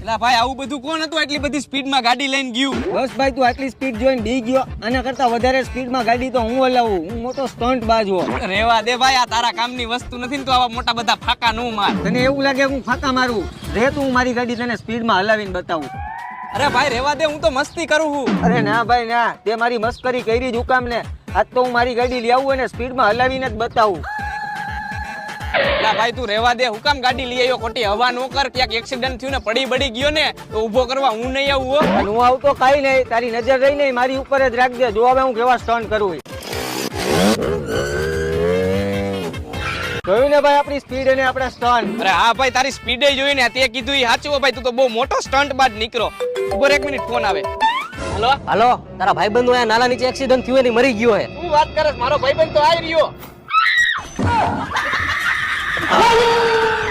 એલા ભાઈ આવું બધું કોણ હતું આટલી બધી સ્પીડમાં ગાડી લઈને ગયું? બસ ભાઈ તું આટલી સ્પીડ જોઈને બી ગયો. આના કરતા વધારે સ્પીડમાં ગાડી તો હું હલાવું. હું મોટો સ્ટન્ટ બાજ હો. રેવા દે ભાઈ, આ તારા કામની વસ્તુ નથી ને, તો આવા મોટા બધા ફાકા નો માર. તને એવું લાગે હું ફાકા મારું? રે તું હું મારી ગાડી તને સ્પીડમાં હલાવીને બતાવું. અરે ભાઈ રેવા દે, હું તો મસ્તી કરું છું. અરે ના ભાઈ ના, તે મારી મસ્કરી કરી જ હુકામ ને. આજ તો હું મારી ગાડી લઈ આવું અને સ્પીડમાં હલાવીને જ બતાવું. એલા ભાઈ તું રેવા દે, હું કામ ગાડી લઈ આવ્યો? ખોટી હવા નો કર, ક્યાંક એક્સિડન્ટ થયું ને પડી બડી ગયો ને તો ઊભો કરવા હું નહીં આવું હો. અને હું આવતો કાઈ નહીં, તારી નજર રહી નહીં મારી ઉપર જ રાખજે. જો હવે હું કેવા સ્ટન્ટ કરું. જોયું ને ભાઈ આપણી સ્પીડ અને આપણા સ્ટન્ટ. અરે હા ભાઈ, તારી સ્પીડે જોઈને તે કીધું ઈ સાચું હો ભાઈ, તું તો બહુ મોટો સ્ટન્ટ બાદ નીકળો. ઉભો એક મિનિટ, ફોન આવે. હેલો હાલો, તારા ભાઈબંધો અહીંયા નાલા નીચે એક્સિડન્ટ થયું ને મરી ગયો હે. શું વાત કરે? મારો ભાઈબંધ તો આવી રહ્યો.